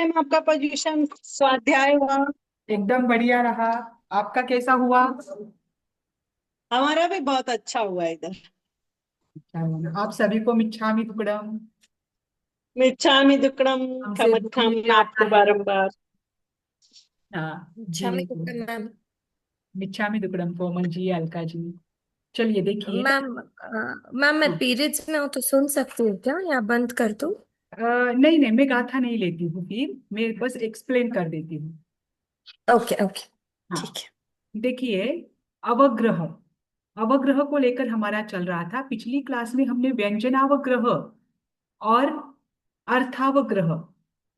Ma'am आपका position स्वाध्याय हुआ? एकदम बढ़िया रहा। आपका कैसा हुआ? हमारा भी बहुत अच्छा हुआ इधर। आप सभी को मिच्छामि दुक्कडम। मिच्छामि दुक्कडम। हमसे दुख खमत्खामि मिटा आपको है। बारंबार। हाँ जी। शामी गुप्ता मैम। मिच्छामि दुक्कडम कोमल जी, अलका जी। चलिए देखिए। मैम मैम मैं हाँ। पीरियड्स में हूँ तो सुन सकती हूँ क्या या बंद कर दूँ? नहीं नहीं, मैं गाथा नहीं लेती हूँ, फिर मैं बस एक्सप्लेन कर देती हूँ। Okay okay. हाँ। ठीक है। देखिए, अवग्रह। अवग्रह को लेकर हमारा चल रहा था। पिछली क्लास में हमने व्यंजनावग्रह और अर्थावग्रह,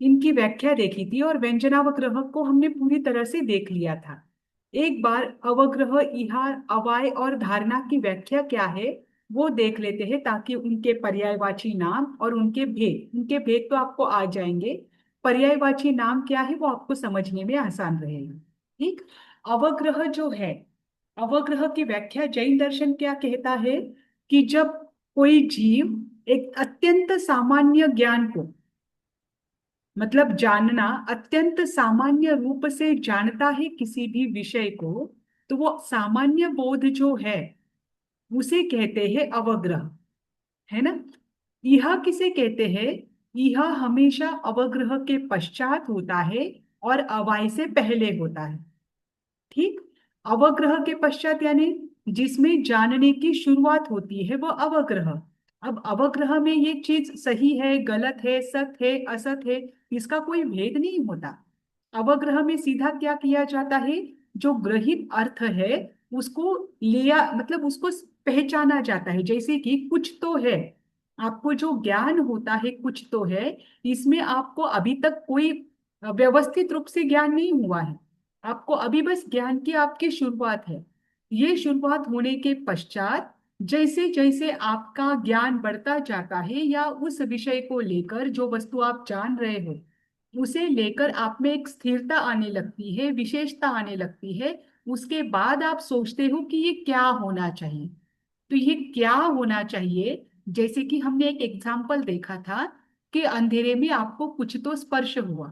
इनकी व्याख्या देखी थी, और व्यंजनावग्रह को हमने पूरी तरह से देख लिया था। एक बार अवग्रह, इहार, अवाय और धारणा की व्याख्या क्या है वो देख लेते हैं, ताकि उनके पर्यायवाची नाम और उनके भेद तो आपको आ जाएंगे। पर्यायवाची नाम क्या है वो आपको समझने में आसान रहेगा। ठीक। अवग्रह जो है, अवग्रह की व्याख्या जैन दर्शन क्या कहता है कि जब कोई जीव एक अत्यंत सामान्य ज्ञान को, मतलब जानना, अत्यंत सामान्य रूप से जानता है किसी भी विषय को, तो वो सामान्य बोध जो है उसे कहते हैं अवग्रह। है ना? यह किसे कहते हैं? यह हमेशा अवग्रह के पश्चात होता है और अवाय से पहले होता है। ठीक। अवग्रह के पश्चात यानी जिसमें जानने की शुरुआत होती है वो अवग्रह। अब अवग्रह में ये चीज सही है, गलत है, सत्य है, असत है, इसका कोई भेद नहीं होता। अवग्रह में सीधा क्या किया जाता है, जो ग्रहित अर्थ है उसको लिया, मतलब उसको पहचाना जाता है। जैसे कि कुछ तो है, आपको जो ज्ञान होता है कुछ तो है, इसमें आपको अभी तक कोई व्यवस्थित रूप से ज्ञान नहीं हुआ है, आपको अभी बस ज्ञान की आपकी शुरुआत है। ये शुरुआत होने के पश्चात जैसे जैसे आपका ज्ञान बढ़ता जाता है, या उस विषय को लेकर जो वस्तु आप जान रहे हो उसे लेकर आप में एक स्थिरता आने लगती है, विशेषता आने लगती है, उसके बाद आप सोचते हो कि ये क्या होना चाहिए। तो ये क्या होना चाहिए, जैसे कि हमने एक एग्जाम्पल देखा था कि अंधेरे में आपको कुछ तो स्पर्श हुआ,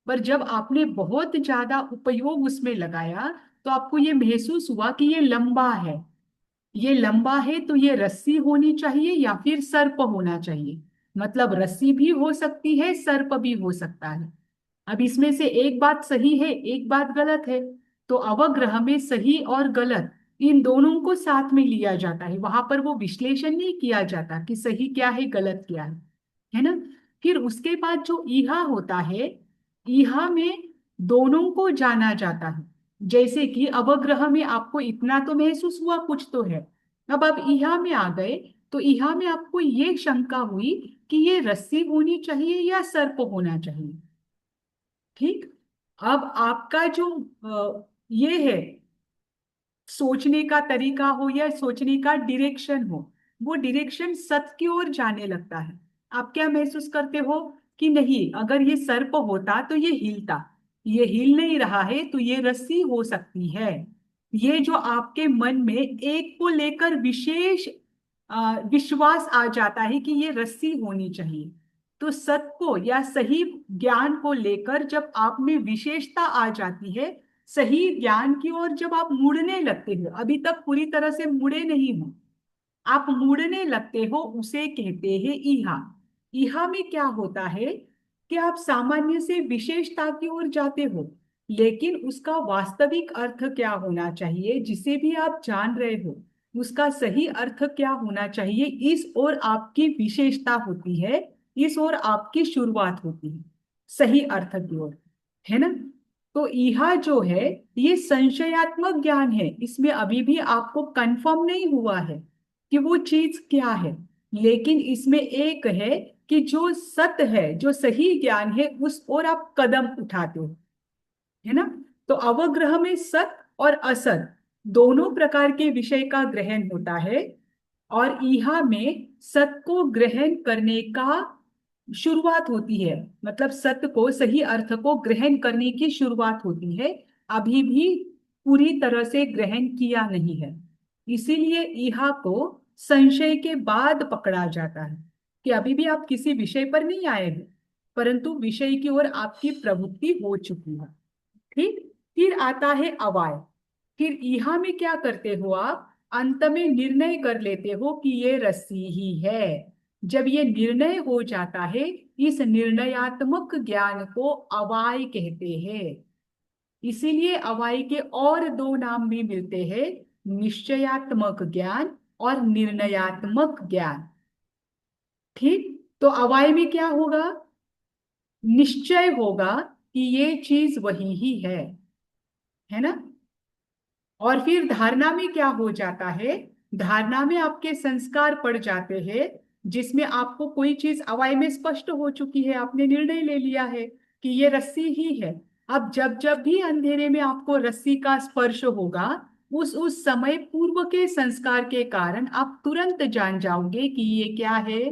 पर जब आपने बहुत ज्यादा उपयोग उसमें लगाया तो आपको ये महसूस हुआ कि ये लंबा है। ये लंबा है तो ये रस्सी होनी चाहिए या फिर सर्प होना चाहिए। मतलब रस्सी भी हो सकती है, सर्प भी हो सकता है। अब इसमें से एक बात सही है, एक बात गलत है। तो अवग्रह में सही और गलत इन दोनों को साथ में लिया जाता है, वहां पर वो विश्लेषण नहीं किया जाता कि सही क्या है गलत क्या है ना? फिर उसके बाद जो ईहा होता है, ईहा में दोनों को जाना जाता है। जैसे कि अवग्रह में आपको इतना तो महसूस हुआ कुछ तो है, अब आप ईहा में आ गए तो ईहा में आपको ये शंका हुई कि ये रस्सी होनी चाहिए या सर्प होना चाहिए। ठीक। अब आपका जो ये है, सोचने का तरीका हो या सोचने का डिरेक्शन हो, वो डिरेक्शन सत्य की ओर जाने लगता है। आप क्या महसूस करते हो कि नहीं, अगर ये सर्प होता तो ये हिलता, ये हिल नहीं रहा है तो ये रस्सी हो सकती है। ये जो आपके मन में एक को लेकर विशेष विश्वास आ जाता है कि ये रस्सी होनी चाहिए। तो सत्य को या सही ज्ञान को लेकर जब आप में विशेषता आ जाती है, सही ज्ञान की ओर जब आप मुड़ने लगते हो, अभी तक पूरी तरह से मुड़े नहीं हो, आप मुड़ने लगते हो, उसे कहते हैं ईहा। ईहा में क्या होता है कि आप सामान्य से विशेषता की ओर जाते हो, लेकिन उसका वास्तविक अर्थ क्या होना चाहिए, जिसे भी आप जान रहे हो उसका सही अर्थ क्या होना चाहिए, इस ओर आपकी विशेषता होती है, इस ओर आपकी शुरुआत होती है, सही अर्थ की ओर। है ना? तो यह जो है ये संशयात्मक ज्ञान है, इसमें अभी भी आपको कंफर्म नहीं हुआ है कि वो चीज क्या है। लेकिन इसमें एक है कि जो सत्य है, जो सही ज्ञान है, उस ओर आप कदम उठाते हो। है ना? तो अवग्रह में सत और असत दोनों प्रकार के विषय का ग्रहण होता है, और इहा में सत को ग्रहण करने का शुरुआत होती है, मतलब सत्य को, सही अर्थ को ग्रहण करने की शुरुआत होती है, अभी भी पूरी तरह से ग्रहण किया नहीं है। इसीलिए इहा को संशय के बाद पकड़ा जाता है कि अभी भी आप किसी विषय पर नहीं आए हो, परंतु विषय की ओर आपकी प्रवृत्ति हो चुकी है। ठीक। फिर आता है अवाय। फिर यहाँ में क्या करते हो आप, अंत में निर्णय कर लेते हो कि ये रस्सी ही है। जब ये निर्णय हो जाता है, इस निर्णयात्मक ज्ञान को अवाय कहते हैं। इसीलिए अवाय के और दो नाम भी मिलते हैं, निश्चयात्मक ज्ञान और निर्णयात्मक ज्ञान। ठीक। तो अवाय में क्या होगा, निश्चय होगा कि ये चीज वही ही है ना। और फिर धारणा में क्या हो जाता है, धारणा में आपके संस्कार पड़ जाते हैं, जिसमें आपको कोई चीज अवाय में स्पष्ट हो चुकी है, आपने निर्णय ले लिया है कि ये रस्सी ही है। अब जब जब भी अंधेरे में आपको रस्सी का स्पर्श होगा, उस समय पूर्व के संस्कार के कारण आप तुरंत जान जाओगे कि ये क्या है,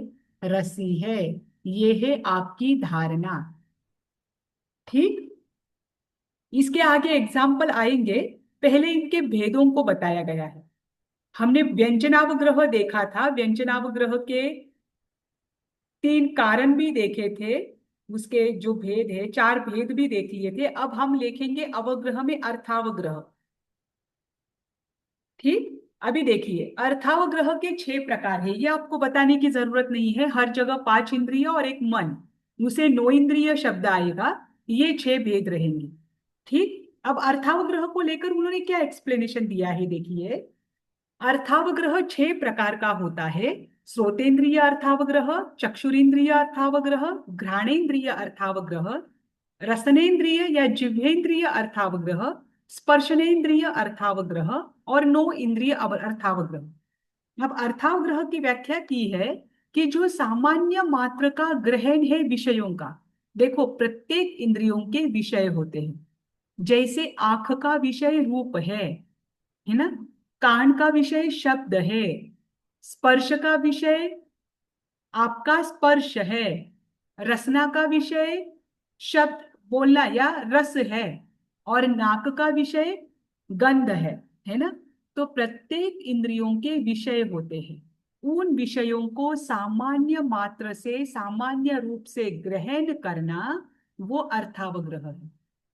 रस्सी है। ये है आपकी धारणा। ठीक। इसके आगे एग्जाम्पल आएंगे, पहले इनके भेदों को बताया गया है। हमने व्यंजनावग्रह देखा था, व्यंजनावग्रह के तीन कारण भी देखे थे, उसके जो भेद है, चार भेद भी देख लिए थे। अब हम लिखेंगे अवग्रह में अर्थावग्रह। ठीक। अभी देखिए, अर्थावग्रह के 6 प्रकार है, ये आपको बताने की जरूरत नहीं है, हर जगह 5 इंद्रिय और एक मन, उसे 9 इंद्रिय शब्द आएगा, ये 6 भेद रहेंगे। ठीक। अब अर्थावग्रह को लेकर उन्होंने क्या एक्सप्लेनेशन दिया है, देखिए। अर्थावग्रह 6 प्रकार का होता है, श्रोतेंद्रिय अर्थावग्रह, चक्षुरेंद्रिय अर्थावग्रह, घ्राणेन्द्रिय अर्थावग्रह, रसनेन्द्रिय या जिह्वेन्द्रिय अर्थावग्रह, स्पर्शनेन्द्रिय अर्थावग्रह और 9 इंद्रिय अर्थावग्रह। अब अर्थावग्रह की व्याख्या की है कि जो सामान्य मात्र का ग्रहण है विषयों का। देखो, प्रत्येक इंद्रियों के विषय होते हैं। जैसे आंख का विषय रूप है ना, कान का विषय शब्द है, स्पर्श का विषय आपका स्पर्श है, रसना का विषय शब्द बोलना या रस है, और नाक का विषय गंध है ना। तो प्रत्येक इंद्रियों के विषय होते हैं, उन विषयों को सामान्य मात्र से सामान्य रूप से ग्रहण करना, वो अर्थावग्रह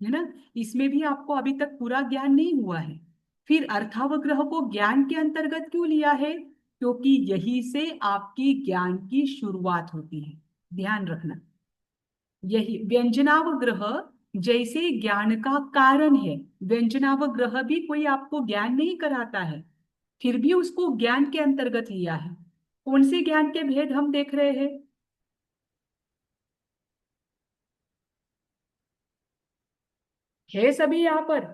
है ना। इसमें भी आपको अभी तक पूरा ज्ञान नहीं हुआ है। फिर अर्थावग्रह को ज्ञान के अंतर्गत क्यों लिया है, क्योंकि यही से आपकी ज्ञान की शुरुआत होती है, ध्यान रखना। यही व्यंजनावग्रह जैसे ज्ञान का कारण है, व्यंजनावग्रह भी कोई आपको ज्ञान नहीं कराता है, फिर भी उसको ज्ञान के अंतर्गत लिया है। कौन से ज्ञान के भेद हम देख रहे हैं, है सभी यहाँ पर।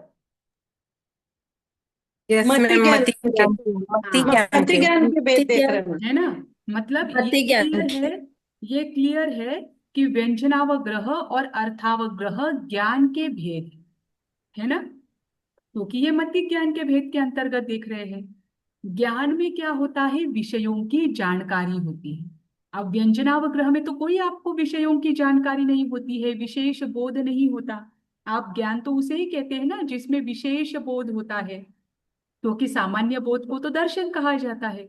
यस मति मैम, ज्ञान मति के, ज्ञान के, मति हाँ, ज्ञान मति के, ज्ञान के मति भेद देख ज्ञान, रहे हैं। है ना। मतलब ये मति ज्ञान क्लियर के। है, ये क्लियर है कि व्यंजनावग्रह और अर्थावग्रह ज्ञान के भेद है ना, क्योंकि ये मति ज्ञान के भेद के अंतर्गत देख रहे हैं। ज्ञान में क्या होता है, विषयों की जानकारी होती है। अब व्यंजनावग्रह में तो कोई आपको विषयों की जानकारी नहीं होती है, विशेष बोध नहीं होता। आप ज्ञान तो उसे ही कहते हैं ना जिसमें विशेष बोध होता है, क्योंकि सामान्य बोध को तो दर्शन कहा जाता है।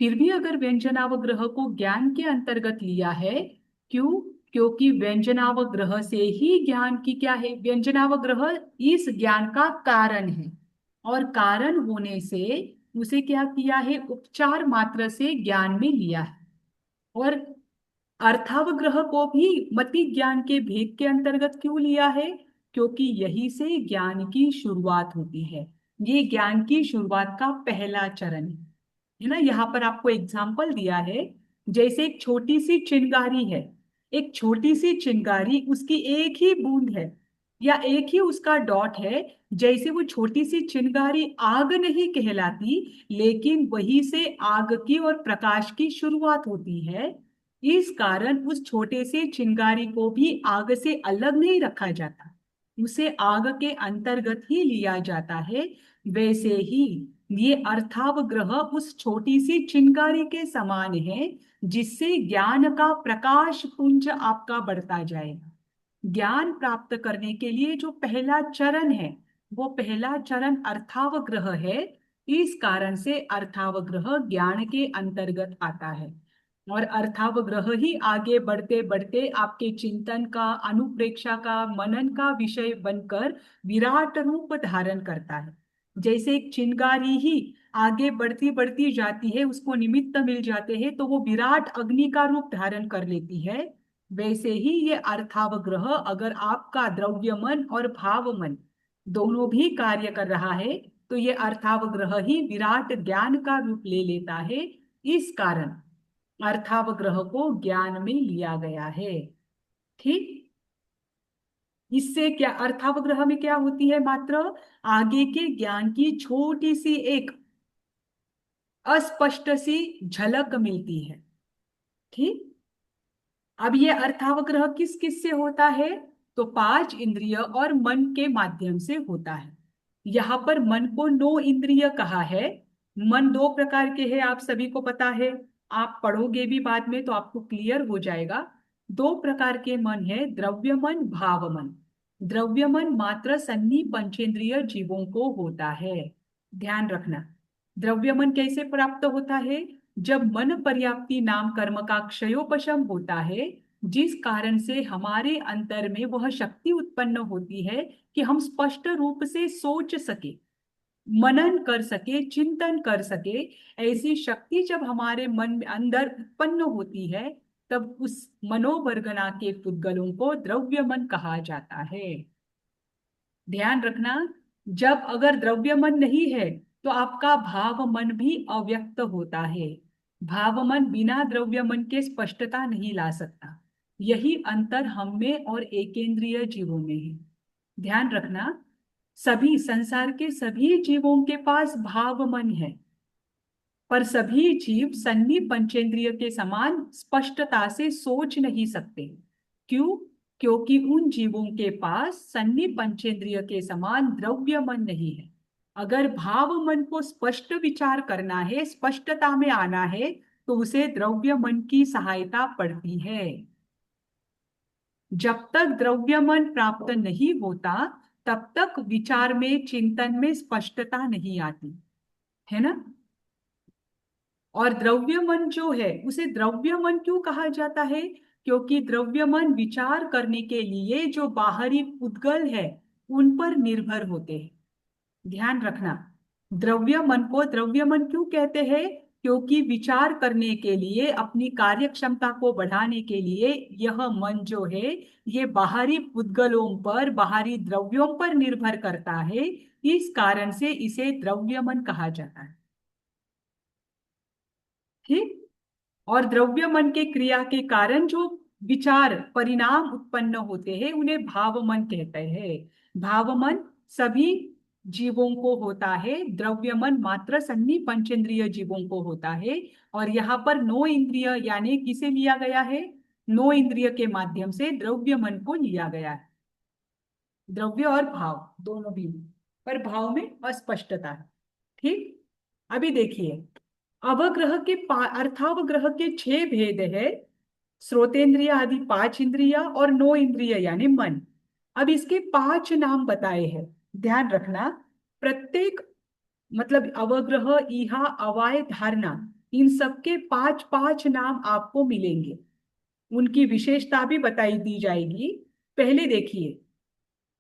फिर भी अगर व्यंजनावग्रह को ज्ञान के अंतर्गत लिया है, क्यों, क्योंकि व्यंजनावग्रह से ही ज्ञान की क्या है, व्यंजनावग्रह इस ज्ञान का कारण है, और कारण होने से उसे क्या किया है, उपचार मात्र से ज्ञान में लिया है। और अर्थावग्रह को भी मति ज्ञान के भेद के अंतर्गत क्यों लिया है, क्योंकि यही से ज्ञान की शुरुआत होती है, ये ज्ञान की शुरुआत का पहला चरण है ना। यहाँ पर आपको एग्जाम्पल दिया है, जैसे एक छोटी सी चिंगारी है, एक छोटी सी चिंगारी, उसकी एक ही बूंद है या एक ही उसका डॉट है, जैसे वो छोटी सी चिंगारी आग नहीं कहलाती, लेकिन वही से आग की और प्रकाश की शुरुआत होती है। इस कारण उस छोटे से चिंगारी को भी आग से अलग नहीं रखा जाता, उसे आग के अंतर्गत ही लिया जाता है। वैसे ही ये अर्थावग्रह उस छोटी सी चिंगारी के समान है, जिससे ज्ञान का प्रकाश पुंज आपका बढ़ता जाएगा। ज्ञान प्राप्त करने के लिए जो पहला चरण है, वो पहला चरण अर्थावग्रह है। इस कारण से अर्थावग्रह ज्ञान के अंतर्गत आता है। और अर्थावग्रह ही आगे बढ़ते बढ़ते आपके चिंतन का, अनुप्रेक्षा का, मनन का विषय बनकर विराट रूप धारण करता है। जैसे एक चिंगारी ही आगे बढ़ती बढ़ती जाती है, उसको निमित्त मिल जाते हैं तो वो विराट अग्नि का रूप धारण कर लेती है। वैसे ही ये अर्थावग्रह अगर आपका द्रव्य मन और भाव मन दोनों भी कार्य कर रहा है तो ये अर्थावग्रह ही विराट ज्ञान का रूप ले लेता है। इस कारण अर्थावग्रह को ज्ञान में लिया गया है। ठीक। इससे क्या अर्थावग्रह में क्या होती है? मात्र आगे के ज्ञान की छोटी सी एक अस्पष्ट सी झलक मिलती है। ठीक। अब ये अर्थावग्रह किस किस से होता है? तो पांच इंद्रिय और मन के माध्यम से होता है। यहाँ पर मन को नो इंद्रिय कहा है। मन दो प्रकार के हैं, आप सभी को पता है। आप पढ़ोगे भी बाद में तो आपको क्लियर हो जाएगा। दो प्रकार के मन है, द्रव्य मन, भाव मन। द्रव्य मन मात्र सन्नी पंचेंद्रिय जीवों को होता है। ध्यान रखना। द्रव्य मन कैसे प्राप्त होता है? जब मन पर्याप्ति नाम कर्म का क्षयोपशम होता है, जिस कारण से हमारे अंतर में वह शक्ति उत्पन्न होती है कि हम स्पष्ट रूप से सोच सके, मनन कर सके, चिंतन कर सके। ऐसी शक्ति जब हमारे मन में अंदर उत्पन्न होती है तब उस मनोवर्गना के पुद्गलों को द्रव्य मन कहा जाता है। ध्यान रखना, जब अगर द्रव्य मन नहीं है तो आपका भाव मन भी अव्यक्त होता है। भाव मन बिना द्रव्य मन के स्पष्टता नहीं ला सकता। यही अंतर हम में और एकेंद्रिय जीवों में है। ध्यान रखना, सभी संसार के सभी जीवों के पास भाव मन है, पर सभी जीव सन्नी पंचेंद्रिय के समान स्पष्टता से सोच नहीं सकते। क्यों? क्योंकि उन जीवों के पास सन्नी पंचेंद्रिय के समान द्रव्य मन नहीं है। अगर भाव मन को स्पष्ट विचार करना है, स्पष्टता में आना है, तो उसे द्रव्य मन की सहायता पड़ती है। जब तक द्रव्य मन प्राप्त नहीं होता तब तक विचार में, चिंतन में स्पष्टता नहीं आती है ना। और द्रव्य मन जो है उसे द्रव्य मन क्यों कहा जाता है? क्योंकि द्रव्य मन विचार करने के लिए जो बाहरी पुद्गल है उन पर निर्भर होते हैं। ध्यान रखना, द्रव्य मन को द्रव्य मन क्यों कहते हैं? क्योंकि विचार करने के लिए, अपनी कार्य क्षमता को बढ़ाने के लिए यह मन जो है ये बाहरी पुद्गलों पर, बाहरी द्रव्यों पर निर्भर करता है। इस कारण से इसे द्रव्य मन कहा जाता है। ठीक। और द्रव्य मन के क्रिया के कारण जो विचार परिणाम उत्पन्न होते हैं उन्हें भाव मन कहते हैं। भाव मन सभी जीवों को होता है, द्रव्य मन मात्र सन्नी पंचेंद्रिय जीवों को होता है। और यहाँ पर नो इंद्रिय यानी किसे लिया गया है? नो इंद्रिय के माध्यम से द्रव्य मन को लिया गया है। द्रव्य और भाव दोनों भी, पर भाव में अस्पष्टता है। ठीक। अभी देखिए, अवग्रह के अर्थावग्रह के 6 भेद है। श्रोतेंद्रिय आदि 5 इंद्रिया और 9 इंद्रिय यानी मन। अब इसके 5 नाम बताए हैं। ध्यान रखना, प्रत्येक मतलब अवग्रह, इहा, अवाय, धारणा, इन सबके 5-5 नाम आपको मिलेंगे। उनकी विशेषता भी बताई दी जाएगी। पहले देखिए,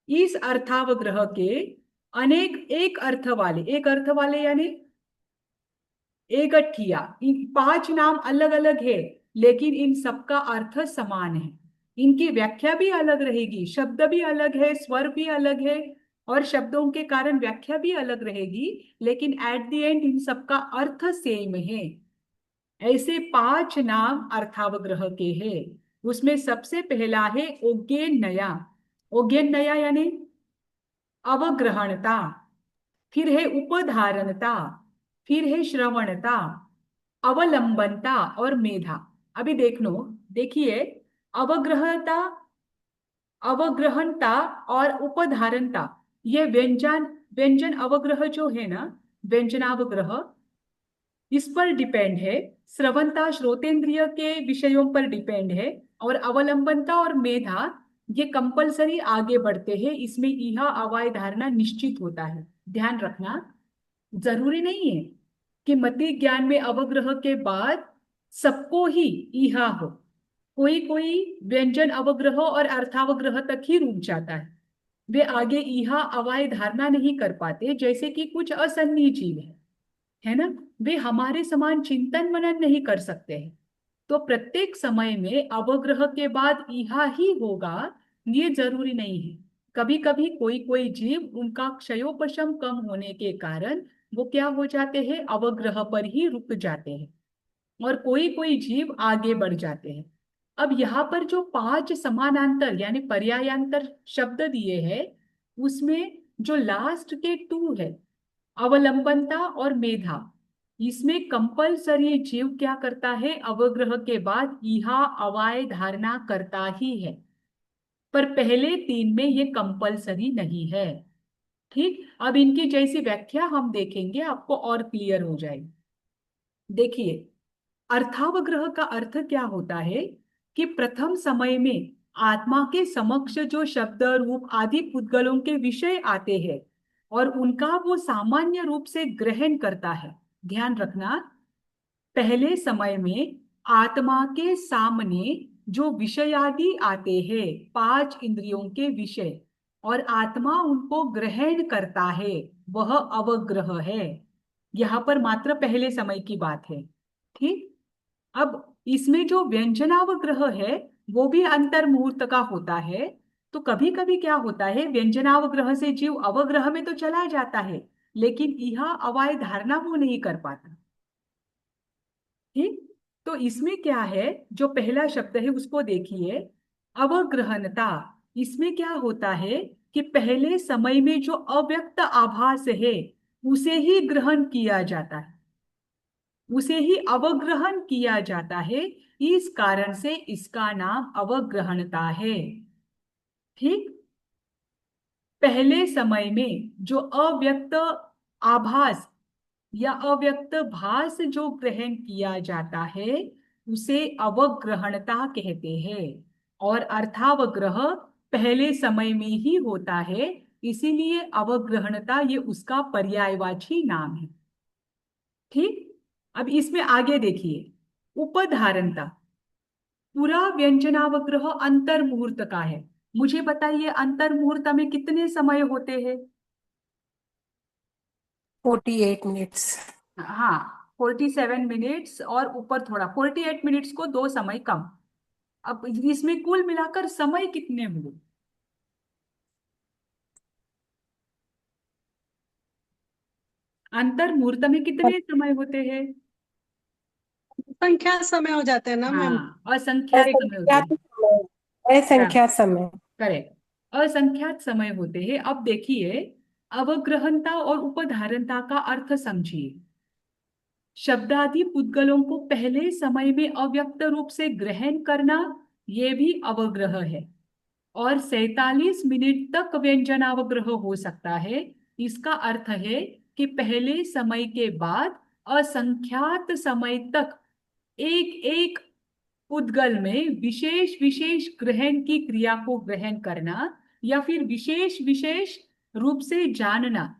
इस अर्थावग्रह के अनेक एक अर्थ वाले यानी एकठिया, इन 5 नाम अलग अलग है लेकिन इन सबका अर्थ समान है। इनकी व्याख्या भी अलग रहेगी, शब्द भी अलग है, स्वर भी अलग है और शब्दों के कारण व्याख्या भी अलग रहेगी, लेकिन एट द एंड इन सबका अर्थ सेम है। ऐसे 5 नाम अर्थावग्रह के हैं। उसमें सबसे पहला है ओज्ञेन्नया। ओज्ञेन्नया यानी अवग्रहणता, फिर है उपधारणता, फिर है श्रवणता, अवलंबनता और मेधा। अभी देख लो, देखिए, अवग्रहता, अवग्रहणता और उपधारणता, ये व्यंजन व्यंजन अवग्रह जो है ना, व्यंजनावग्रह, इस पर डिपेंड है। श्रवणता श्रोतेंद्रिय के विषयों पर डिपेंड है। और अवलंबनता और मेधा ये कंपलसरी आगे बढ़ते हैं, इसमें इहा अवाय धारणा निश्चित होता है। ध्यान रखना, जरूरी नहीं है कि मति ज्ञान में अवग्रह के बाद सबको ही इहा हो। कोई कोई व्यंजन अवग्रह और अर्थावग्रह तक ही रुक जाता है, वे आगे इहा अवाय धारणा नहीं कर पाते, जैसे कि कुछ असन्नी जीव है ना, वे हमारे समान चिंतन मनन नहीं कर सकते हैं। तो प्रत्येक समय में अवग्रह के बाद इहा ही होगा ये जरूरी नहीं है। कभी कभी कोई कोई जीव उनका क्षयोपशम कम होने के कारण वो क्या हो जाते हैं, अवग्रह पर ही रुक जाते हैं, और कोई कोई जीव आगे बढ़ जाते हैं। अब यहाँ पर जो 5 समानांतर यानी पर्यायांतर शब्द दिए हैं, उसमें जो लास्ट के 2 है, अवलंबनता और मेधा, इसमें कंपलसरी जीव क्या करता है, अवग्रह के बाद इहा अवाय धारणा करता ही है। पर पहले 3 में ये कंपलसरी नहीं है। ठीक, अब इनकी जैसी व्याख्या हम देखेंगे, आपको और क्लियर हो जाएगी। देखिए, अर्थावग्रह का अर्थ क्या होता है कि प्रथम समय में आत्मा के समक्ष जो शब्द रूप आदि पुद्गलों के विषय आते हैं और उनका वो सामान्य रूप से ग्रहण करता है। ध्यान रखना, पहले समय में आत्मा के सामने जो विषयादि आते हैं, 5 इंद्रियों के विषय, और आत्मा उनको ग्रहण करता है, वह अवग्रह है। यहाँ पर मात्र पहले समय की बात है। ठीक, अब इसमें जो व्यंजनावग्रह है वो भी अंतर मुहूर्त का होता है। तो कभी कभी क्या होता है, व्यंजनावग्रह से जीव अवग्रह में तो चला जाता है, लेकिन इहा अवाय धारणा वो नहीं कर पाता। ठीक, तो इसमें क्या है, जो पहला शब्द है उसको देखिए, अवग्रहणता। इसमें क्या होता है कि पहले समय में जो अव्यक्त आभास है उसे ही ग्रहण किया जाता है, उसे ही अवग्रहण किया जाता है, इस कारण से इसका नाम अवग्रहणता है। ठीक, पहले समय में जो अव्यक्त आभास या अव्यक्त भास जो ग्रहण किया जाता है उसे अवग्रहणता कहते हैं, और अर्थावग्रह पहले समय में ही होता है, इसीलिए अवग्रहणता ये उसका पर्यायवाची नाम है। ठीक, अब इसमें आगे देखिए, उपधारणता। पूरा व्यंजनावग्रह अंतर मुहूर्त का है। मुझे बताइए, अंतर मुहूर्त में कितने समय होते हैं? 48 मिनट्स। हाँ, 47 मिनट्स, और ऊपर थोड़ा 48 मिनट्स को 2 समय कम। अब इसमें कुल मिलाकर समय कितने हुए? अंतर मुहूर्त में कितने समय होते हैं? संख्या समय हो जाते हैं ना मैम। हाँ, असंख्यात समय होते असंख्यात हैं। समय, असंख्यात समय। करेक्ट, असंख्यात समय होते हैं। अब देखिए, अवग्रहणता और उपधारणता का अर्थ समझिए। शब्दादि पुद्गलों को पहले समय में अव्यक्त रूप से ग्रहण करना, ये भी अवग्रह है, और 47 मिनट तक व्यंजनावग्रह हो सकता है। इसका अर्थ है कि पहले समय के बाद असंख्यात समय तक एक एक उद्गल में विशेष विशेष ग्रहण की क्रिया को ग्रहण करना, या फिर विशेष विशेष रूप से जानना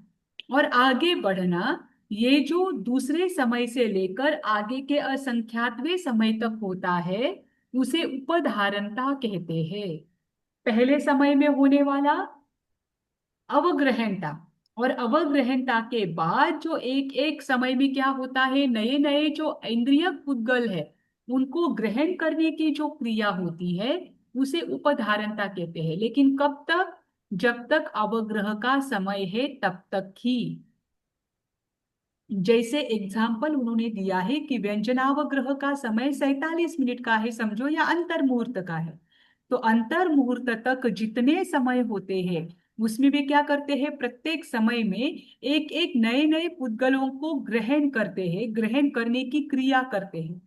और आगे बढ़ना, ये जो दूसरे समय से लेकर आगे के असंख्यातवें समय तक होता है उसे उपधारणता कहते हैं। पहले समय में होने वाला अवग्रहणता, और अवग्रहणता के बाद जो एक एक समय में क्या होता है, नए नए जो इंद्रिय पुद्गल है उनको ग्रहण करने की जो क्रिया होती है उसे उपधारणता कहते हैं। लेकिन कब तक? जब तक अवग्रह का समय है तब तक ही। जैसे एग्जाम्पल उन्होंने दिया है कि व्यंजनावग्रह का समय 47 मिनट का है समझो, या अंतर मुहूर्त का है। तो अंतर मुहूर्त तक जितने समय होते हैं उसमें वे क्या करते हैं, प्रत्येक समय में एक एक नए नए पुद्गलों को ग्रहण करते हैं, ग्रहण करने की क्रिया करते हैं।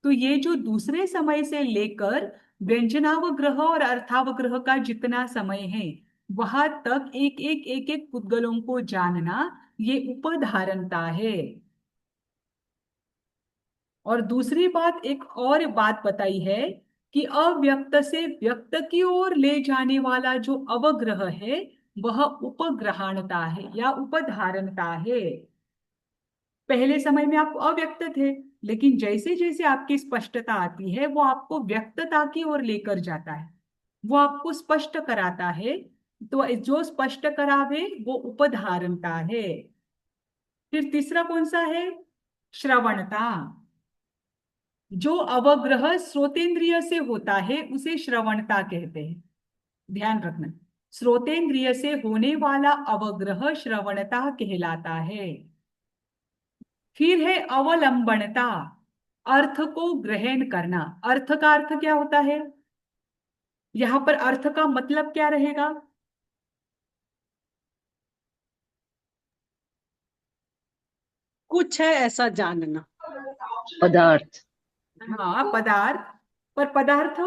तो ये जो दूसरे समय से लेकर व्यंजनावग्रह और अर्थावग्रह का जितना समय है वहां तक एक एक पुद्गलों को जानना, ये उपधारणता है। और दूसरी बात, एक और बात बताई है कि अव्यक्त से व्यक्त की ओर ले जाने वाला जो अवग्रह है वह उपग्रहणता है या उपधारणता है। पहले समय में आप अव्यक्त थे, लेकिन जैसे जैसे आपकी स्पष्टता आती है वो आपको व्यक्तता की ओर लेकर जाता है, वो आपको स्पष्ट कराता है। तो जो स्पष्ट करावे वो उपधारणता है। फिर तीसरा कौन सा है? श्रवणता। जो अवग्रह श्रोतेंद्रिय से होता है उसे श्रवणता कहते हैं। ध्यान रखना, श्रोतेंद्रिय से होने वाला अवग्रह श्रवणता कहलाता है। फिर है अवलंबनता, अर्थ को ग्रहण करना। अर्थ का अर्थ क्या होता है? यहां पर अर्थ का मतलब क्या रहेगा? कुछ है ऐसा जानना। पदार्थ। हाँ, पदार्थ। पर पदार्थ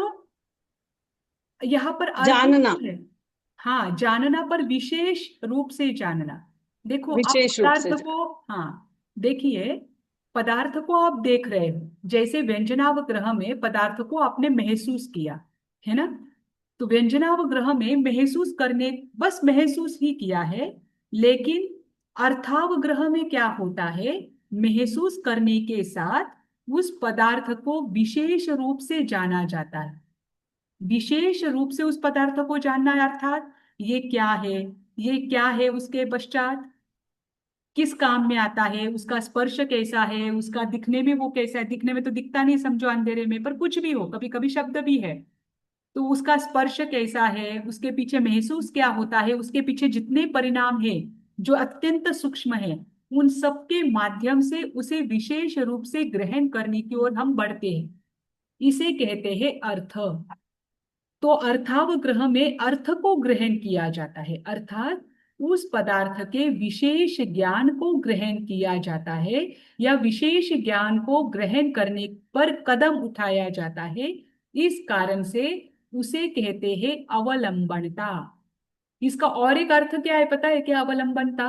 यहाँ पर अर्थ जानना, है। हाँ, जानना, पर विशेष रूप से जानना। देखो आप विशेष रूप से पदार्थ को, हाँ देखिए, पदार्थ को आप देख रहे हो, जैसे व्यंजनावग्रह में पदार्थ को आपने महसूस किया, है ना? तो व्यंजनावग्रह में महसूस करने, बस महसूस ही किया है। लेकिन अर्थावग्रह में क्या होता है? महसूस करने के साथ उस पदार्थ को विशेष रूप से जाना जाता है। विशेष रूप से उस पदार्थ को जानना है, अर्थात ये क्या है, ये क्या है, उसके पश्चात किस काम में आता है, उसका स्पर्श कैसा है, उसका दिखने में वो कैसा है। दिखने में तो दिखता नहीं, समझो अंधेरे में, पर कुछ भी हो, कभी कभी शब्द भी है, तो उसका स्पर्श कैसा है, उसके पीछे महसूस क्या होता है, उसके पीछे जितने परिणाम है जो अत्यंत सूक्ष्म है, उन सबके माध्यम से उसे विशेष रूप से ग्रहण करने की ओर हम बढ़ते हैं। इसे कहते हैं अर्थ। तो अर्थावग्रह में अर्थ को ग्रहण किया जाता है, अर्थात उस पदार्थ के विशेष ज्ञान को ग्रहण किया जाता है, या विशेष ज्ञान को ग्रहण करने पर कदम उठाया जाता है। इस कारण से उसे कहते हैं अवलंबनता। इसका और एक अर्थ क्या है पता है क्या? अवलंबनता,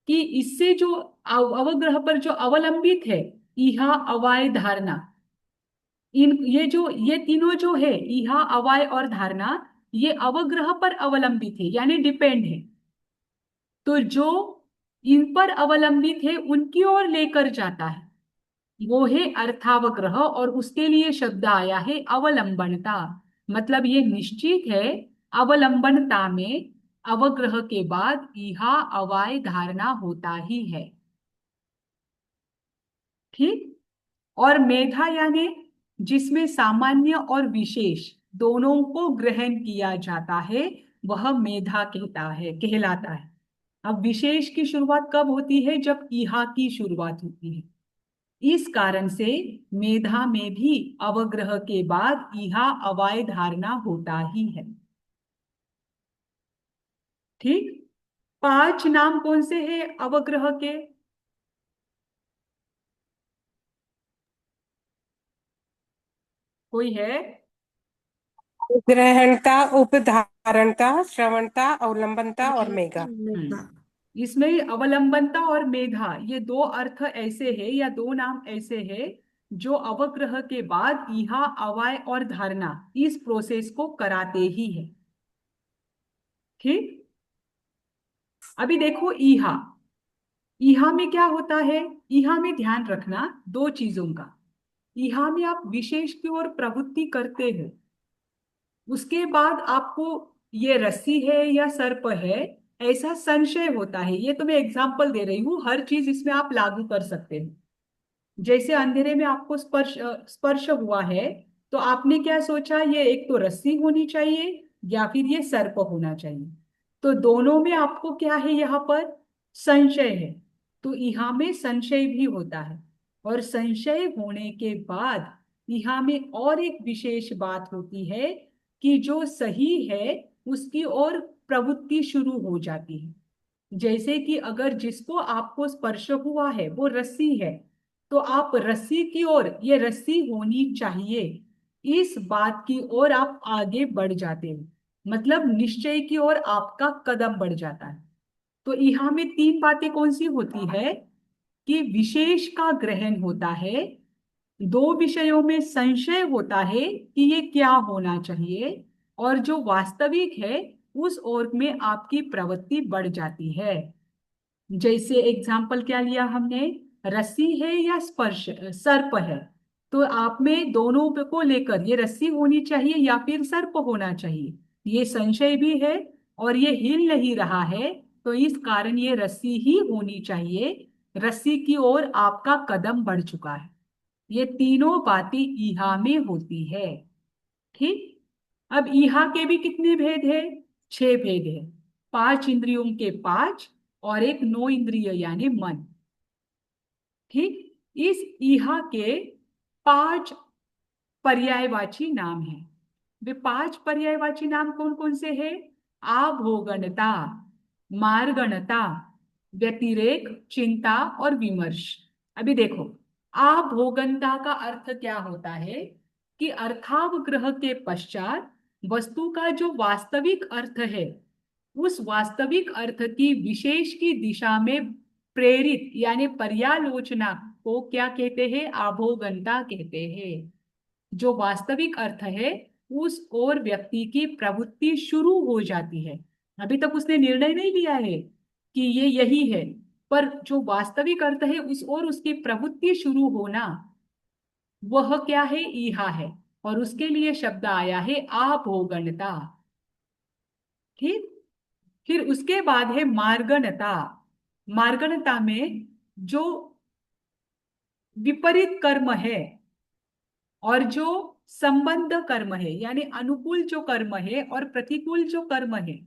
कि इससे जो अवग्रह पर जो अवलंबित है, इहा अवाय धारणा, ये तीनों जो है, इहा अवाय और धारणा, ये अवग्रह पर अवलंबित है, यानी डिपेंड है। तो जो इन पर अवलंबित है उनकी ओर लेकर जाता है, वो है अर्थावग्रह, और उसके लिए शब्द आया है अवलंबनता। मतलब ये निश्चित है, अवलंबनता में अवग्रह के बाद इहा अवाय धारणा होता ही है। ठीक। और मेधा यानी जिसमें सामान्य और विशेष दोनों को ग्रहण किया जाता है, वह मेधा कहलाता है। अब विशेष की शुरुआत कब होती है? जब इहा की शुरुआत होती है। इस कारण से मेधा में भी अवग्रह के बाद इहा अवाय धारणा होता ही है। ठीक। 5 नाम कौन से हैं अवग्रह के? कोई है? ग्रहणता, उपधारणता, श्रवणता, अवलंबनता और मेघा। इसमें अवलंबनता और मेधा, ये दो अर्थ ऐसे हैं, या दो नाम ऐसे हैं जो अवग्रह के बाद इहा अवाय और धारणा इस प्रोसेस को कराते ही है। ठीक। अभी देखो इहा, इहा में क्या होता है? इहा में ध्यान रखना दो चीजों का। इहा में आप विशेष की ओर प्रवृत्ति करते हो, उसके बाद आपको ये रस्सी है या सर्प है ऐसा संशय होता है। ये तो मैं एग्जांपल दे रही हूँ, हर चीज इसमें आप लागू कर सकते हो। जैसे अंधेरे में आपको स्पर्श हुआ है, तो आपने क्या सोचा? ये एक तो रस्सी होनी चाहिए या फिर ये सर्प होना चाहिए। तो दोनों में आपको क्या है? यहाँ पर संशय है। तो यहाँ में संशय भी होता है, और संशय होने के बाद यहाँ में और एक विशेष बात होती है कि जो सही है उसकी ओर प्रवृत्ति शुरू हो जाती है। जैसे कि अगर जिसको आपको स्पर्श हुआ है वो रस्सी है, तो आप रस्सी की ओर, ये रस्सी होनी चाहिए, इस बात की ओर आप आगे बढ़ जाते हो। मतलब निश्चय की ओर आपका कदम बढ़ जाता है। तो यहाँ में 3 बातें कौन सी होती है? कि विशेष का ग्रहण होता है, 2 विषयों में संशय होता है कि ये क्या होना चाहिए, और जो वास्तविक है उस ओर में आपकी प्रवृत्ति बढ़ जाती है। जैसे एग्जाम्पल क्या लिया हमने? रस्सी है या स्पर्श सर्प है। तो आप में दोनों को लेकर ये रस्सी होनी चाहिए या फिर सर्प होना चाहिए, ये संशय भी है और ये हिल नहीं रहा है, तो इस कारण ये रस्सी ही होनी चाहिए। रस्सी की ओर आपका कदम बढ़ चुका है। ये तीनों बातें ईहा में होती है। ठीक। अब ईहा के भी कितने भेद है? 6 भेद है। 5 इंद्रियों के 5 और एक 9 इंद्रिय यानी मन। ठीक। इस ईहा के 5 पर्यायवाची नाम है। वे 5 पर्यायवाची नाम कौन कौन से हैं? आभोगणता, मार्गणता, व्यतिरेक, चिंता और विमर्श। अभी देखो, आभोगनता का अर्थ क्या होता है कि अर्थावग्रह के पश्चात वस्तु का जो वास्तविक अर्थ है, उस वास्तविक अर्थ की विशेष की दिशा में प्रेरित यानी पर्यालोचना को क्या कहते हैं? आभोगनता कहते हैं। जो वास्तविक अर्थ है उस ओर व्यक्ति की प्रवृत्ति शुरू हो जाती है। अभी तक उसने निर्णय नहीं लिया है कि ये यही है, पर जो वास्तविक अर्थ है उस ओर उसकी प्रवृत्ति शुरू होना, वह क्या है? ईहा है। और उसके लिए शब्द आया है आभोगणता। ठीक। फिर उसके बाद है मार्गणता। मार्गणता में जो विपरीत कर्म है और जो संबंध कर्म है, यानी अनुकूल जो कर्म है और प्रतिकूल जो कर्म है,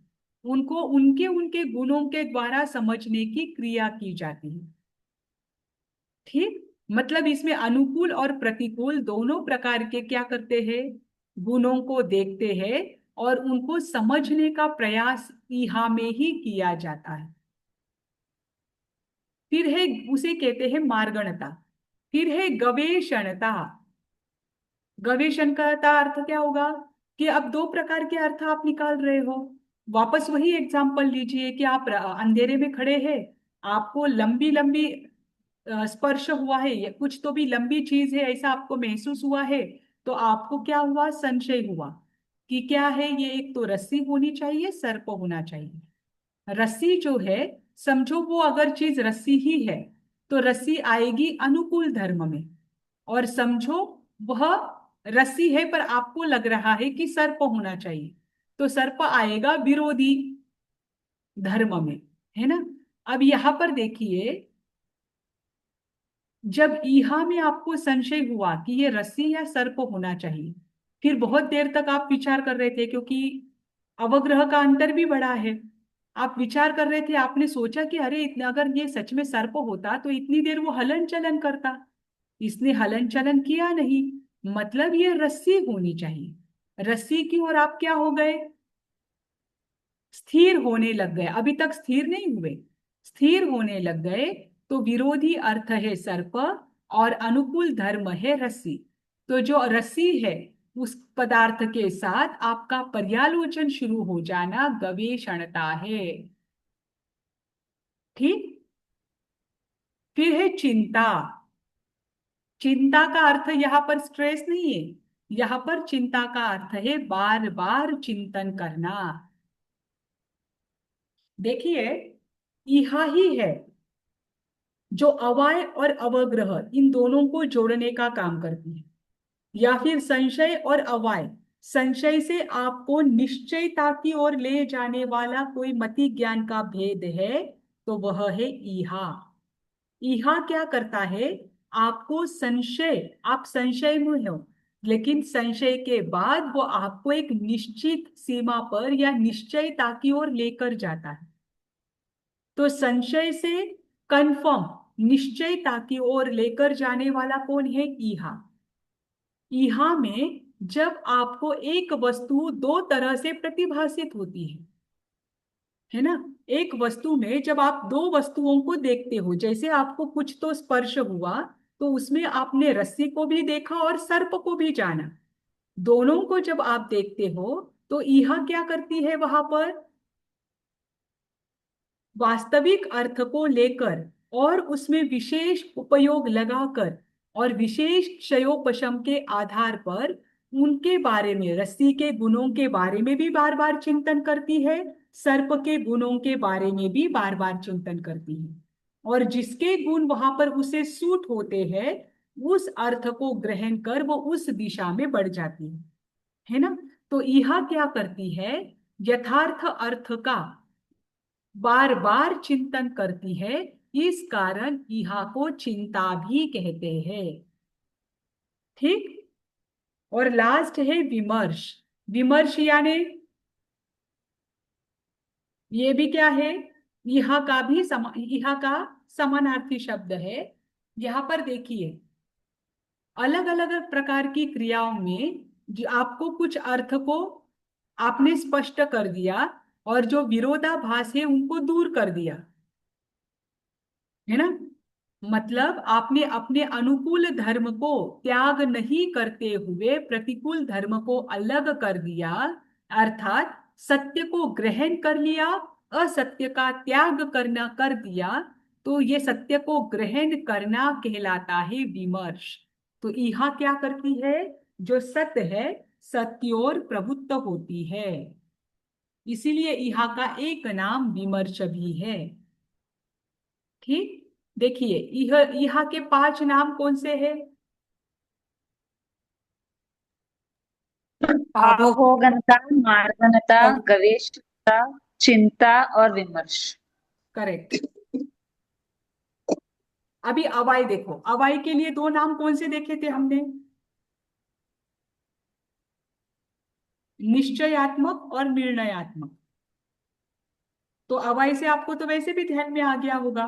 उनको उनके उनके गुणों के द्वारा समझने की क्रिया की जाती है। ठीक। मतलब इसमें अनुकूल और प्रतिकूल दोनों प्रकार के क्या करते हैं? गुणों को देखते हैं और उनको समझने का प्रयास ईहा में ही किया जाता है। फिर है, उसे कहते हैं मार्गणता। फिर है गवेषणता। गवेषण का अर्थ क्या होगा कि अब 2 प्रकार के अर्थ आप निकाल रहे हो। वापस वही एग्जाम्पल लीजिए कि आप अंधेरे में खड़े हैं, आपको लंबी लंबी स्पर्श हुआ है, या कुछ तो भी लंबी चीज है ऐसा आपको महसूस हुआ है, तो आपको क्या हुआ? संशय हुआ कि क्या है ये? एक तो रस्सी होनी चाहिए, सर्प होना चाहिए। रस्सी जो है, समझो वो अगर चीज रस्सी ही है तो रस्सी आएगी अनुकूल धर्म में, और समझो वह रस्सी है पर आपको लग रहा है कि सर्प होना चाहिए, तो सर्प आएगा विरोधी धर्म में, है ना। अब यहां पर देखिए, जब ईहा में आपको संशय हुआ कि ये रस्सी या सर्प होना चाहिए, फिर बहुत देर तक आप विचार कर रहे थे, क्योंकि अवग्रह का अंतर भी बड़ा है। आप विचार कर रहे थे, आपने सोचा कि अरे इतना अगर ये सच में सर्प होता तो इतनी देर वो हलन चलन करता, इसने हलन चलन किया नहीं, मतलब ये रस्सी होनी चाहिए। रस्सी की ओर आप क्या हो गए? स्थिर होने लग गए। अभी तक स्थिर नहीं हुए, स्थिर होने लग गए। तो विरोधी अर्थ है सर्प और अनुकूल धर्म है रस्सी। तो जो रस्सी है उस पदार्थ के साथ आपका पर्यालोचन शुरू हो जाना गवेषणता है। ठीक। फिर है चिंता। चिंता का अर्थ यहाँ पर स्ट्रेस नहीं है, यहाँ पर चिंता का अर्थ है बार बार चिंतन करना। देखिए, यह ही है जो अवाय और अवग्रह इन दोनों को जोड़ने का काम करती है, या फिर संशय और अवाय। संशय से आपको निश्चयता की ओर ले जाने वाला कोई मति ज्ञान का भेद है, तो वह है ईहा। ईहा क्या करता है? आपको संशय, आप संशय में हो, लेकिन संशय के बाद वो आपको एक निश्चित सीमा पर या निश्चयता की ओर लेकर जाता है। तो संशय से कंफर्म निश्चयता की ओर लेकर जाने वाला कौन है? ईहा। ईहा में जब आपको एक वस्तु 2 तरह से प्रतिभासित होती है ना। एक वस्तु में जब आप 2 वस्तुओं को देखते हो, जैसे आपको कुछ तो स्पर्श हुआ, तो उसमें आपने रस्सी को भी देखा और सर्प को भी जाना। दोनों को जब आप देखते हो तो ईहा क्या करती है? वहां पर वास्तविक अर्थ को लेकर और उसमें विशेष उपयोग लगाकर और विशेष क्षयोपशम के आधार पर उनके बारे में, रस्सी के गुणों के बारे में भी बार बार चिंतन करती है, सर्प के गुणों के बारे में भी बार बार चिंतन करती है। और जिसके गुण वहां पर उसे सूट होते हैं उस अर्थ को ग्रहण कर वो उस दिशा में बढ़ जाती है ना। तो यह क्या करती है, यथार्थ अर्थ का बार बार चिंतन करती है, इस कारण इहा को चिंता भी कहते हैं। ठीक। और लास्ट है विमर्श। विमर्श यानी ये भी क्या है, यह का समानार्थी शब्द है। यहाँ पर देखिए अलग अलग प्रकार की क्रियाओं में जो आपको कुछ अर्थ को आपने स्पष्ट कर दिया और जो विरोधाभास है उनको दूर कर दिया, है ना। मतलब आपने अपने अनुकूल धर्म को त्याग नहीं करते हुए प्रतिकूल धर्म को अलग कर दिया, अर्थात सत्य को ग्रहण कर लिया, असत्य का त्याग करना कर दिया। तो ये सत्य को ग्रहण करना कहलाता है विमर्श। तो यह क्या करती है, जो सत्य है सत्य और प्रवृत्त होती है, इसीलिए यह का एक नाम विमर्श भी है। ठीक। देखिए यह के 5 नाम कौन से हैं? अवगोहनता, मार्गनता, गवेष्टता, चिंता और विमर्श। करेक्ट। अभी अवाय देखो, अवाय के लिए 2 नाम कौन से देखे थे हमने, निश्चयात्मक और निर्णयात्मक। तो अवाय से आपको तो वैसे भी ध्यान में आ गया होगा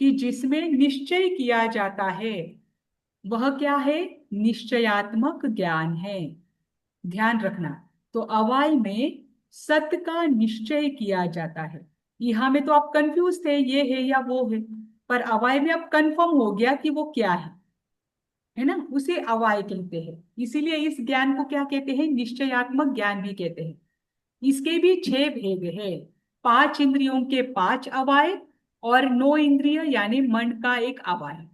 कि जिसमें निश्चय किया जाता है वह क्या है, निश्चयात्मक ज्ञान है। ध्यान रखना। तो अवाय में सत्य का निश्चय किया जाता है। यहाँ में तो आप कंफ्यूज थे ये है या वो है, पर अवाय में अब कंफर्म हो गया कि वो क्या है ना, उसे अवाय कहते हैं। इसीलिए इस ज्ञान को क्या कहते हैं, निश्चयात्मक ज्ञान भी कहते हैं। इसके भी 6 भेद है, 5 इंद्रियों के 5 अवाय और 9 इंद्रिय यानी मन का एक अवाय।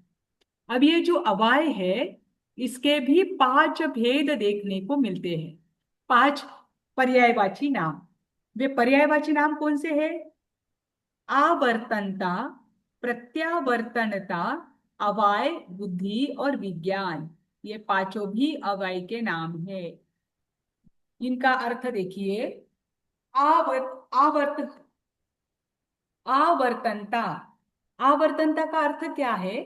अब ये जो अवाय है इसके भी 5 भेद देखने को मिलते हैं, 5 पर्यायवाची नाम। वे पर्यायवाची नाम कौन से हैं, आवर्तनता, प्रत्यावर्तनता, अवाय, बुद्धि और विज्ञान। ये पांचों भी अवाय के नाम है। इनका अर्थ देखिए, आवर्त आवर्तनता। आवर्तनता का अर्थ क्या है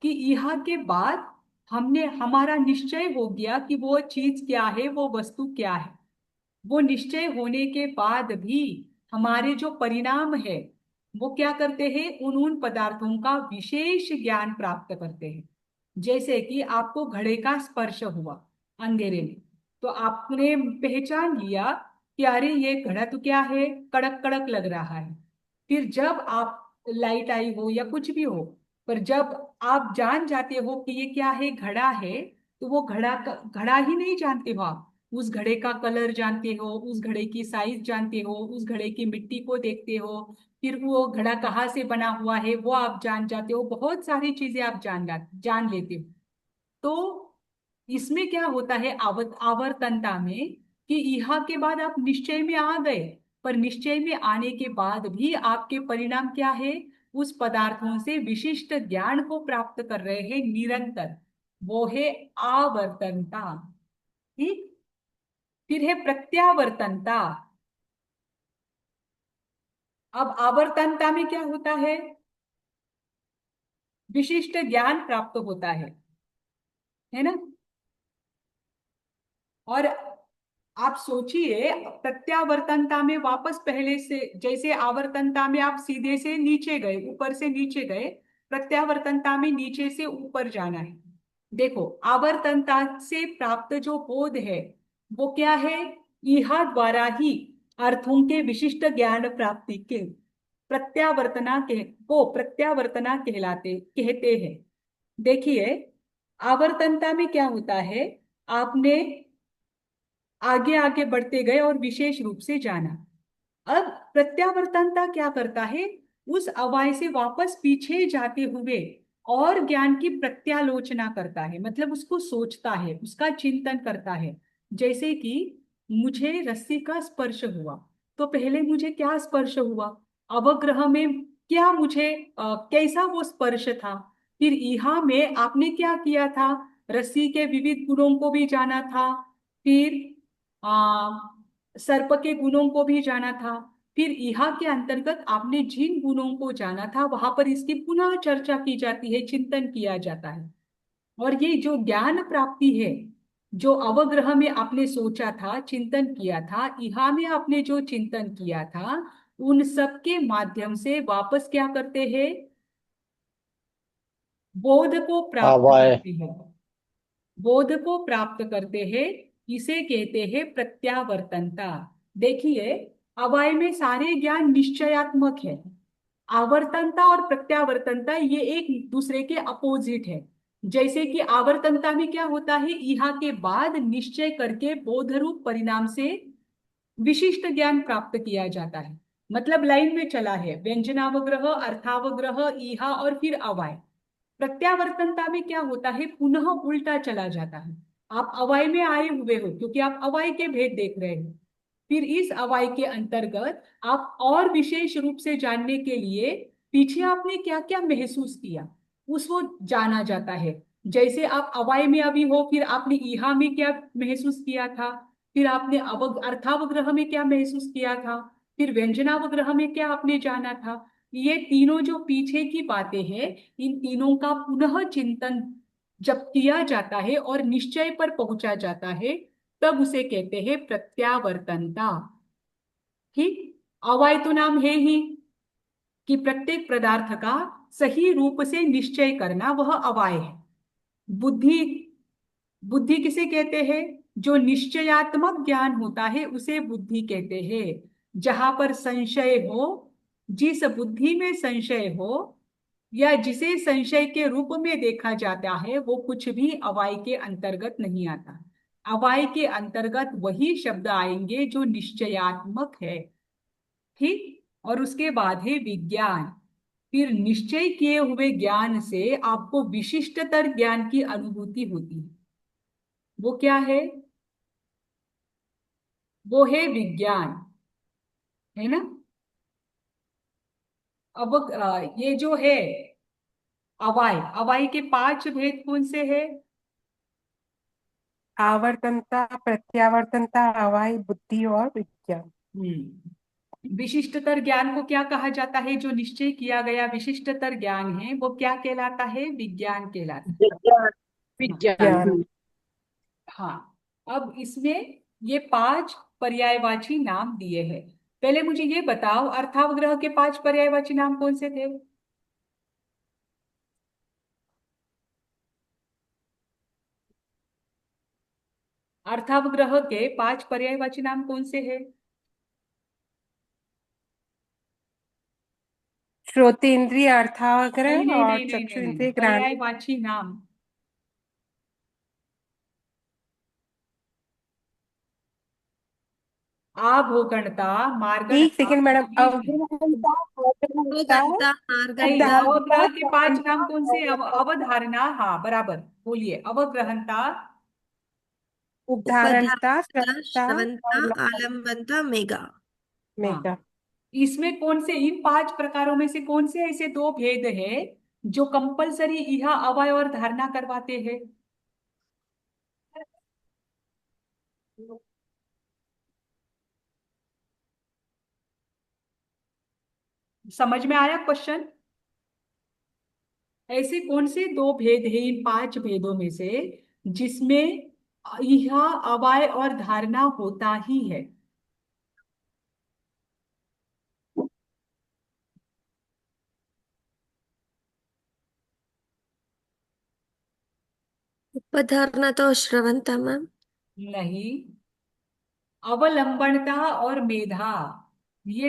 कि यह के बाद हमने हमारा निश्चय हो गया कि वो चीज क्या है, वो वस्तु क्या है। वो निश्चय होने के बाद भी हमारे जो परिणाम है वो क्या करते हैं, उन पदार्थों का विशेष ज्ञान प्राप्त करते हैं। जैसे कि आपको घड़े का स्पर्श हुआ अंधेरे में, तो आपने पहचान लिया कि अरे ये घड़ा तो क्या है, कड़क कड़क लग रहा है। फिर जब आप लाइट आई हो या कुछ भी हो, पर जब आप जान जाते हो कि ये क्या है, घड़ा है, तो वो घड़ा ही नहीं जानते हो आप, उस घड़े का कलर जानते हो, उस घड़े की साइज जानते हो, उस घड़े की मिट्टी को देखते हो, फिर वो घड़ा कहाँ से बना हुआ है वो आप जान जाते हो, बहुत सारी चीजें आप जान लेते हो। तो इसमें क्या होता है आवर्तनता में कि यह के बाद आप निश्चय में आ गए, पर निश्चय में आने के बाद भी आपके परिणाम क्या है, उस पदार्थों से विशिष्ट ज्ञान को प्राप्त कर रहे हैं निरंतर, वो है आवर्तनता। ठीक। फिर है प्रत्यावर्तनता। अब आवर्तनता में क्या होता है, विशिष्ट ज्ञान प्राप्त होता है ना। और आप सोचिए प्रत्यावर्तनता में वापस पहले से, जैसे आवर्तनता में आप सीधे से नीचे गए, ऊपर से नीचे गए, प्रत्यावर्तनता में नीचे से ऊपर जाना है। देखो आवर्तनता से प्राप्त जो बोध है वो क्या है, इहा द्वारा ही अर्थों के विशिष्ट ज्ञान प्राप्ति के प्रत्यावर्तना कहते हैं। देखिए आवर्तनता में क्या होता है, आपने आगे आगे बढ़ते गए और विशेष रूप से जाना। अब प्रत्यावर्तनता क्या करता है, उस अवाय से वापस पीछे जाते हुए और ज्ञान की प्रत्यालोचना करता है, मतलब उसको सोचता है, उसका चिंतन करता है। जैसे कि मुझे रस्सी का स्पर्श हुआ, तो पहले मुझे क्या स्पर्श हुआ, अवग्रह में क्या मुझे कैसा वो स्पर्श था। फिर इहा में आपने क्या किया था, रस्सी के विविध गुणों को भी जाना था। फिर आ, सर्प के गुणों को भी जाना था। फिर इहा के अंतर्गत आपने जिन गुणों को जाना था वहां पर इसकी पुनः चर्चा की जाती है, चिंतन किया जाता है। और ये जो ज्ञान प्राप्ति है, जो अवग्रह में आपने सोचा था, चिंतन किया था, इहा में आपने जो चिंतन किया था, उन सब के माध्यम से वापस क्या करते हैं, बोध को प्राप्त हवाएं। करते हैं। बोध को प्राप्त करते हैं, इसे कहते हैं प्रत्यावर्तनता। देखिए, अवय में सारे ज्ञान निश्चयात्मक है। आवर्तनता और प्रत्यावर्तनता ये एक दूसरे के अपोजिट है। जैसे कि आवर्तनता में क्या होता है, इहा के बाद निश्चय करके बोध रूप परिणाम से विशिष्ट ज्ञान प्राप्त किया जाता है। मतलब लाइन में चला है, व्यंजनावग्रह, अर्थावग्रह, इहा और फिर अवाय। प्रत्यावर्तनता में क्या होता है, पुनः उल्टा चला जाता है। आप अवाय में आए हुए हो क्योंकि आप अवाय के भेद देख रहे हो। फिर इस अवाय के अंतर्गत आप और विशेष रूप से जानने के लिए पीछे आपने क्या क्या महसूस किया, उसको जाना जाता है। जैसे आप अवाय में अभी हो, फिर आपने इहा में क्या महसूस किया था, फिर आपने अर्थावग्रह में क्या महसूस किया था, फिर व्यंजनावग्रह में क्या आपने जाना था। ये तीनों जो पीछे की बातें हैं, इन तीनों का पुनः चिंतन जब किया जाता है और निश्चय पर पहुंचा जाता है, तब उसे कहते हैं प्रत्यावर्तनता। ठीक। अवय तो नाम है ही कि प्रत्येक पदार्थ का सही रूप से निश्चय करना, वह अवय है। बुद्धि, बुद्धि किसे कहते हैं, जो निश्चयात्मक ज्ञान होता है उसे बुद्धि कहते हैं। जहां पर संशय हो, जिस बुद्धि में संशय हो या जिसे संशय के रूप में देखा जाता है, वो कुछ भी अवाय के अंतर्गत नहीं आता। अवाय के अंतर्गत वही शब्द आएंगे जो निश्चयात्मक है। ठीक। और उसके बाद है विज्ञान। फिर निश्चय किए हुए ज्ञान से आपको विशिष्टतर ज्ञान की अनुभूति होती है। वो क्या है, वो है विज्ञान, है ना। अब ये जो है अवाय, अवाय के पांच भेद कौन से है। आवर्तनता, प्रत्यावर्तनता, अवाय, बुद्धि और विज्ञान। विशिष्टतर ज्ञान को क्या कहा जाता है, जो निश्चय किया गया विशिष्टतर ज्ञान है वो क्या कहलाता है, विज्ञान कहलाता है। विज्ञान। हाँ। विज्ञान। हाँ। अब इसमें ये पांच पर्यायवाची नाम दिए हैं। पहले मुझे ये बताओ, अर्थावग्रह के पांच पर्यायवाची नाम कौन से थे। अर्थावग्रह के पांच पर्यायवाची नाम कौन से हैं। श्रोतेंद्रिय नहीं अर्थावग्रह नहीं और नहीं नहीं नहीं चक्षु नहीं, इंद्रिय ग्राण। पर्यायवाची नाम। अभोगणता, एक मार्गणता, सेकंड मैडम, नहीं अवग्रहणता, अवग्रहणता, घंटा नहीं, मार्गंटा उदाहरणता, अवग्रह के पांच नाम कौन से, श्रवणता, अवधारणा, हाँ बराबर बोलिए, अवग्रहणता, उदाहरणता, उपधारणता श्रवणता श्रवणता और लंबनता। आलम्बनता मेगा। हाँ। मेगा। इसमें कौन से, इन पांच प्रकारों में से कौन से ऐसे दो भेद हैं जो कंपलसरी यह अवय और धारणा करवाते हैं। समझ में आया क्वेश्चन। ऐसे कौन से दो भेद हैं इन पांच भेदों में से जिसमें यह अवय और धारणा होता ही है। उपधारणता और श्रवणता मैम। नहीं, अवलंबनता और मेधा, ये